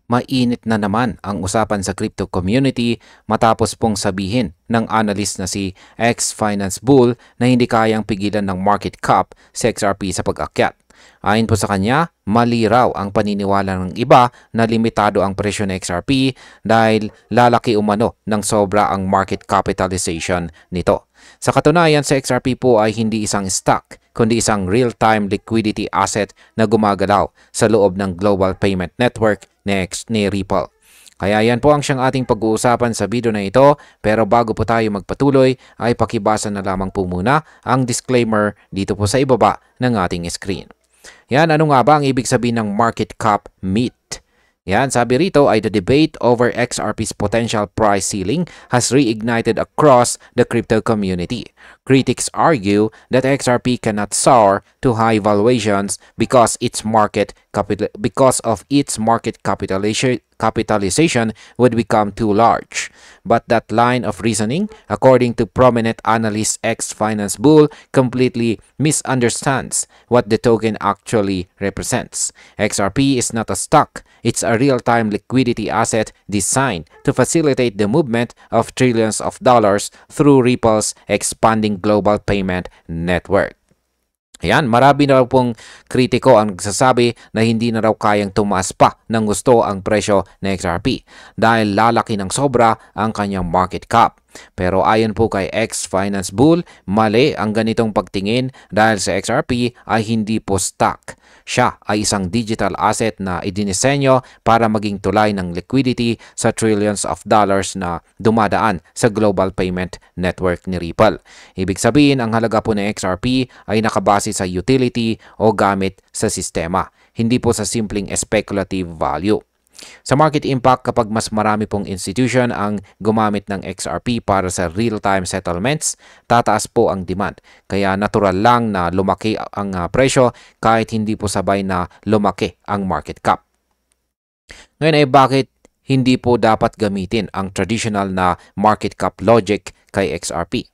Mainit na naman ang usapan sa crypto community matapos pong sabihin ng analyst na si ex-finance bull na hindi kayang pigilan ng market cap sa XRP sa pag-akyat. Ayon po sa kanya, mali raw ang paniniwala ng iba na limitado ang presyo ng XRP dahil lalaki umano ng sobra ang market capitalization nito. Sa katunayan, sa XRP po ay hindi isang stock, kundi isang real-time liquidity asset na gumagalaw sa loob ng global payment network ni Ripple. Kaya yan po ang siyang ating pag-uusapan sa video na ito, pero bago po tayo magpatuloy ay pakibasa na lamang po muna ang disclaimer dito po sa ibaba ng ating screen. Yan, ano nga ba ang ibig sabihin ng market cap myth? Yan, sabi rito ay the debate over XRP's potential price ceiling has reignited across the crypto community. Critics argue that XRP cannot soar to high valuations because of its market capitalization would become too large. But that line of reasoning, according to prominent analyst ex-finance bull, completely misunderstands what the token actually represents. XRP is not a stock. It's a real-time liquidity asset designed to facilitate the movement of trillions of dollars through Ripple's expanding global payment network. Ayan, marami na raw pong kritiko ang nagsasabi na hindi na raw kayang tumaas pa ng gusto ang presyo ng XRP dahil lalaki ng sobra ang kanyang market cap. Pero ayon po kay ex-finance bull, mali ang ganitong pagtingin dahil sa XRP ay hindi po stock. Siya ay isang digital asset na idinisenyo para maging tulay ng liquidity sa trillions of dollars na dumadaan sa global payment network ni Ripple. Ibig sabihin, ang halaga po ng XRP ay nakabase sa utility o gamit sa sistema, hindi po sa simpleng speculative value. Sa market impact, kapag mas marami pong institution ang gumamit ng XRP para sa real-time settlements, tataas po ang demand. Kaya natural lang na lumaki ang presyo kahit hindi po sabay na lumaki ang market cap. Ngayon ay bakit hindi po dapat gamitin ang traditional na market cap logic kay XRP?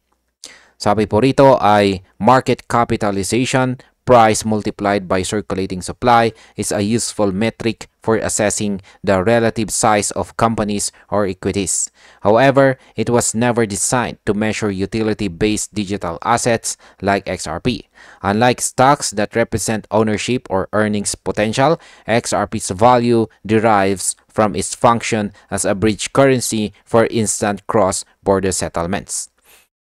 Sabi po rito ay market capitalization price multiplied by circulating supply is a useful metric for assessing the relative size of companies or equities. However, it was never designed to measure utility-based digital assets like XRP. Unlike stocks that represent ownership or earnings potential, XRP's value derives from its function as a bridge currency for instant cross-border settlements.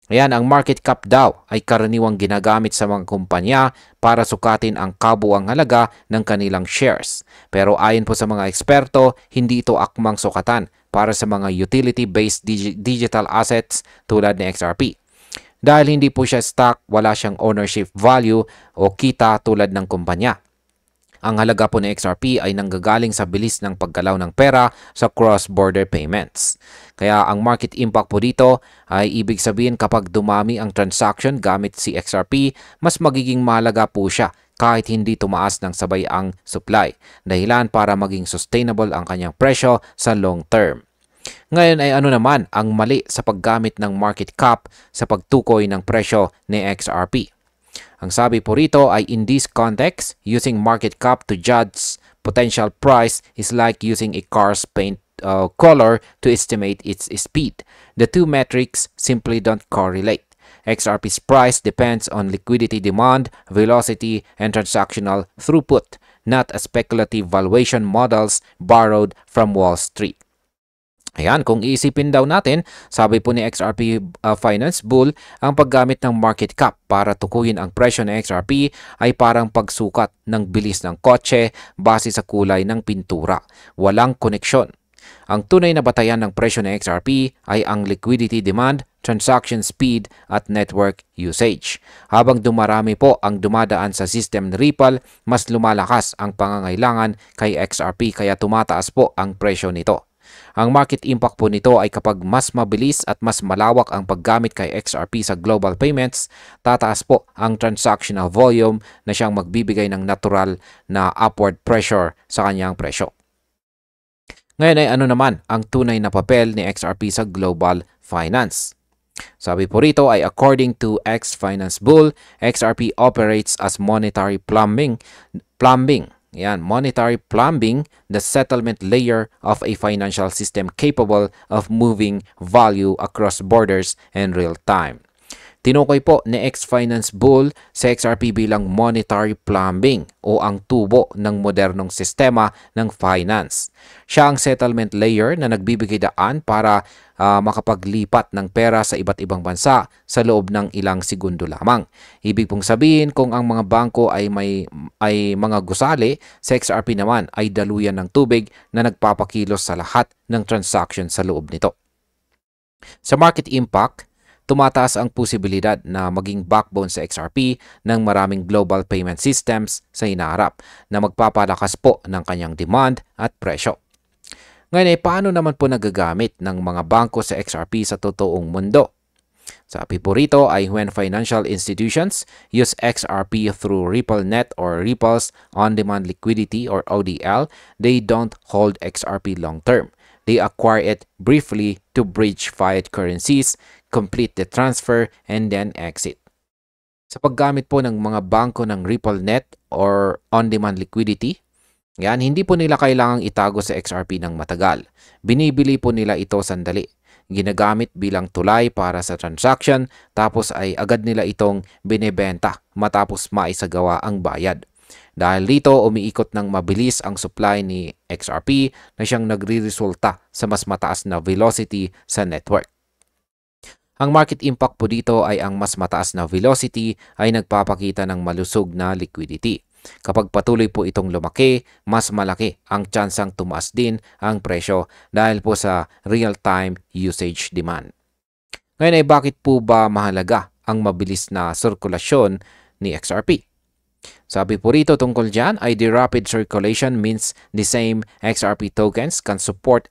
Ayan, ang market cap daw ay karaniwang ginagamit sa mga kumpanya para sukatin ang kabuuang halaga ng kanilang shares. Pero ayon po sa mga eksperto, hindi ito akmang sukatan para sa mga utility-based digital assets tulad ng XRP. Dahil hindi po siya stock, wala siyang ownership value o kita tulad ng kumpanya. Ang halaga po ng XRP ay nanggagaling sa bilis ng paggalaw ng pera sa cross-border payments. Kaya ang market impact po dito ay ibig sabihin kapag dumami ang transaction gamit si XRP, mas magiging mahalaga po siya kahit hindi tumaas ng sabay ang supply. Dahilan para maging sustainable ang kanyang presyo sa long term. Ngayon ay ano naman ang mali sa paggamit ng market cap sa pagtukoy ng presyo ni XRP? Ang sabi po rito ay in this context, using market cap to judge potential price is like using a car's paint color to estimate its speed. The two metrics simply don't correlate. XRP's price depends on liquidity demand, velocity, and transactional throughput, not a speculative valuation models borrowed from Wall Street. Ayan, kung iisipin daw natin, sabi po ni XRP Finance Bull, ang paggamit ng market cap para tukuyin ang presyo ng XRP ay parang pagsukat ng bilis ng kotse base sa kulay ng pintura. Walang koneksyon. Ang tunay na batayan ng presyo ng XRP ay ang liquidity demand, transaction speed at network usage. Habang dumarami po ang dumadaan sa system ni Ripple, mas lumalakas ang pangangailangan kay XRP kaya tumataas po ang presyo nito. Ang market impact po nito ay kapag mas mabilis at mas malawak ang paggamit kay XRP sa global payments, tataas po ang transactional volume na siyang magbibigay ng natural na upward pressure sa kanyang presyo. Ngayon ay ano naman ang tunay na papel ni XRP sa global finance? Sabi po rito ay according to ex-finance bull, XRP operates as monetary plumbing Yan, monetary plumbing, the settlement layer of a financial system capable of moving value across borders in real time. Tinukoy po ni ex-finance bull sa XRP bilang monetary plumbing o ang tubo ng modernong sistema ng finance. Siya ang settlement layer na nagbibigay daan para makapaglipat ng pera sa iba't ibang bansa sa loob ng ilang segundo lamang. Ibig pong sabihin, kung ang mga bangko ay mga gusali, sa XRP naman ay daluyan ng tubig na nagpapakilos sa lahat ng transaction sa loob nito. Sa market impact, tumataas ang posibilidad na maging backbone sa XRP ng maraming global payment systems sa hinaharap na magpapalakas po ng kanyang demand at presyo. Ngayon ay paano naman po nagagamit ng mga bangko sa XRP sa totoong mundo? Sabi po rito ay when financial institutions use XRP through RippleNet or Ripple's On-Demand Liquidity or ODL, they don't hold XRP long-term. They acquire it briefly to bridge fiat currencies, complete the transfer, and then exit. Sa paggamit po ng mga bangko ng RippleNet or on-demand liquidity, yan, hindi po nila kailangang itago sa XRP ng matagal. Binibili po nila ito sandali. Ginagamit bilang tulay para sa transaction, tapos ay agad nila itong binebenta matapos maisagawa ang bayad. Dahil dito, umiikot ng mabilis ang supply ni XRP na siyang nagre-resulta sa mas mataas na velocity sa network. Ang market impact po dito ay ang mas mataas na velocity ay nagpapakita ng malusog na liquidity. Kapag patuloy po itong lumaki, mas malaki ang tsansang tumaas din ang presyo dahil po sa real-time usage demand. Ngayon ay bakit po ba mahalaga ang mabilis na sirkulasyon ni XRP? Sabi po rito tungkol dyan ay the rapid circulation means the same XRP tokens can support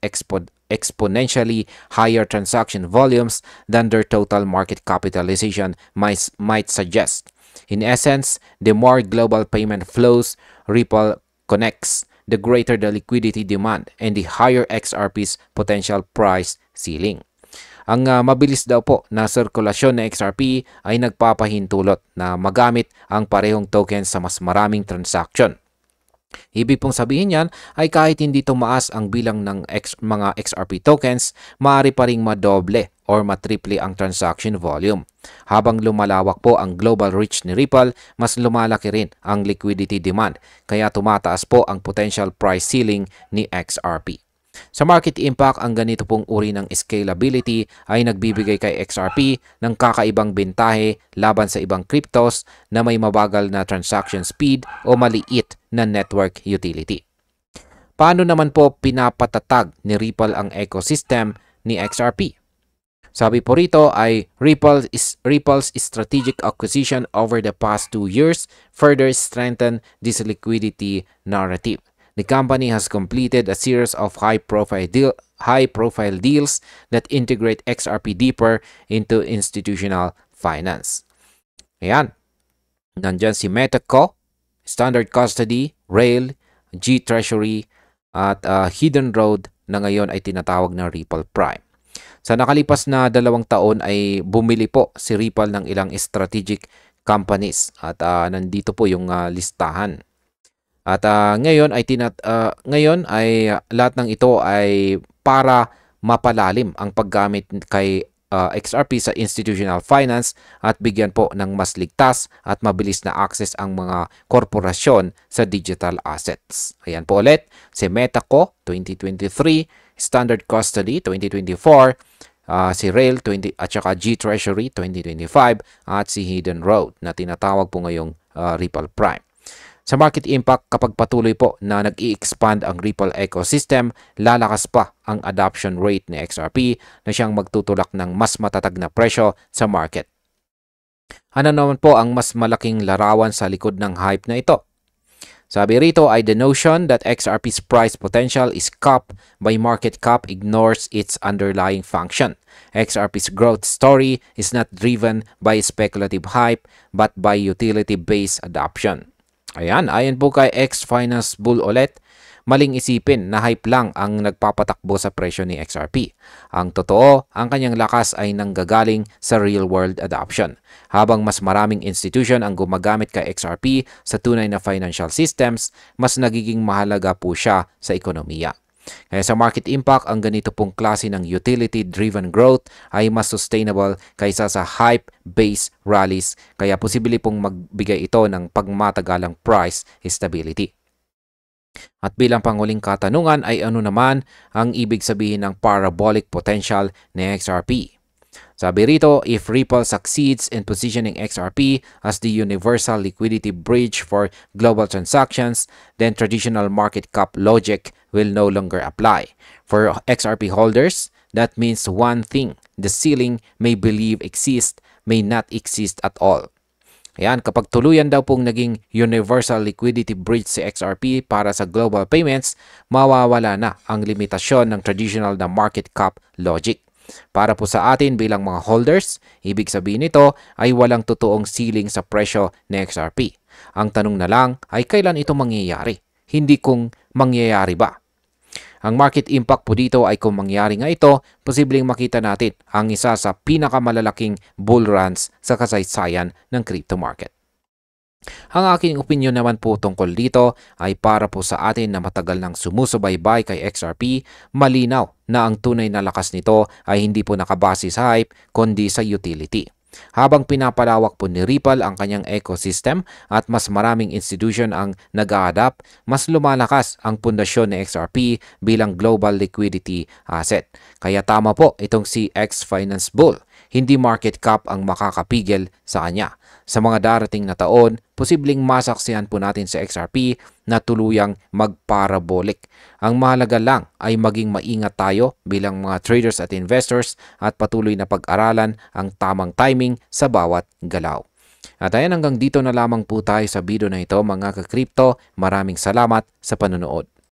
exponentially higher transaction volumes than their total market capitalization might suggest. In essence, the more global payment flows Ripple connects, the greater the liquidity demand and the higher XRP's potential price ceiling. Ang mabilis daw po na sirkulasyon ng XRP ay nagpapahintulot na magamit ang parehong token sa mas maraming transaction. Ibig pong sabihin yan ay kahit hindi tumaas ang bilang ng mga XRP tokens, maaari pa ring madoble or matriple ang transaction volume. Habang lumalawak po ang global reach ni Ripple, mas lumalaki rin ang liquidity demand, kaya tumataas po ang potential price ceiling ni XRP. Sa market impact, ang ganito pong uri ng scalability ay nagbibigay kay XRP ng kakaibang bentahe laban sa ibang cryptos na may mabagal na transaction speed o maliit na network utility. Paano naman po pinapatatag ni Ripple ang ecosystem ni XRP? Sabi po rito ay Ripple's strategic acquisition over the past 2 years further strengthened this liquidity narrative. The company has completed a series of high-profile deals that integrate XRP deeper into institutional finance. Ayan. Nandyan si Metaco, Standard Custody, Rail, G-Treasury, at Hidden Road na ngayon ay tinatawag na Ripple Prime. Sa nakalipas na 2 taon ay bumili po si Ripple ng ilang strategic companies at nandito po yung listahan. At ngayon ay lahat ng ito ay para mapalalim ang paggamit kay XRP sa institutional finance at bigyan po ng mas ligtas at mabilis na access ang mga korporasyon sa digital assets. Ayan po ulit, si Metaco 2023, Standard Custody 2024, si Rail at saka G-Treasury 2025 at si Hidden Road na tinatawag po ngayong Ripple Prime. Sa market impact, kapag patuloy po na nag-i-expand ang Ripple ecosystem, lalakas pa ang adoption rate ni XRP na siyang magtutulak ng mas matatag na presyo sa market. Ano naman po ang mas malaking larawan sa likod ng hype na ito? Sabi rito ay the notion that XRP's price potential is capped by market cap ignores its underlying function. XRP's growth story is not driven by speculative hype but by utility-based adoption. Ayan po kay ex-finance bull ulit. maling isipin na hype lang ang nagpapatakbo sa presyo ni XRP. Ang totoo, ang kanyang lakas ay nanggagaling sa real-world adoption. Habang mas maraming institution ang gumagamit kay XRP sa tunay na financial systems, mas nagiging mahalaga po siya sa ekonomiya. Kaya sa market impact, ang ganito pong klase ng utility-driven growth ay mas sustainable kaysa sa hype-based rallies, kaya posible pong magbigay ito ng pagmatagalang price stability. At bilang panguling katanungan ay ano naman ang ibig sabihin ng parabolic potential ni XRP? Sabi rito, if Ripple succeeds in positioning XRP as the universal liquidity bridge for global transactions, then traditional market cap logic will no longer apply. For XRP holders, that means one thing: the ceiling may believe exists may not exist at all. Ayan, kapag tuluyan daw pong naging universal liquidity bridge si XRP para sa global payments, mawawala na ang limitasyon ng traditional na market cap logic. Para po sa atin bilang mga holders, ibig sabihin nito ay walang totoong ceiling sa presyo ni XRP. Ang tanong na lang ay kailan ito mangyayari, hindi kung mangyayari ba. Ang market impact po dito ay kung mangyari nga ito, posibleng makita natin ang isa sa pinakamalalaking bull runs sa kasaysayan ng crypto market. Ang aking opinion naman po tungkol dito ay para po sa atin na matagal nang sumusubaybay kay XRP, malinaw na ang tunay na lakas nito ay hindi po nakabase sa hype kundi sa utility. Habang pinapalawak po ni Ripple ang kanyang ecosystem at mas maraming institution ang nag-a-adapt, mas lumalakas ang pundasyon ni XRP bilang global liquidity asset. Kaya tama po itong si X Finance Bull. Hindi market cap ang makakapigil sa kanya. Sa mga darating na taon, posibleng masaksihan po natin sa XRP na tuluyang magparabolic. Ang mahalaga lang ay maging maingat tayo bilang mga traders at investors at patuloy na pag-aralan ang tamang timing sa bawat galaw. At ayan, hanggang dito na lamang po tayo sa video na ito mga ka-crypto. Maraming salamat sa panonood.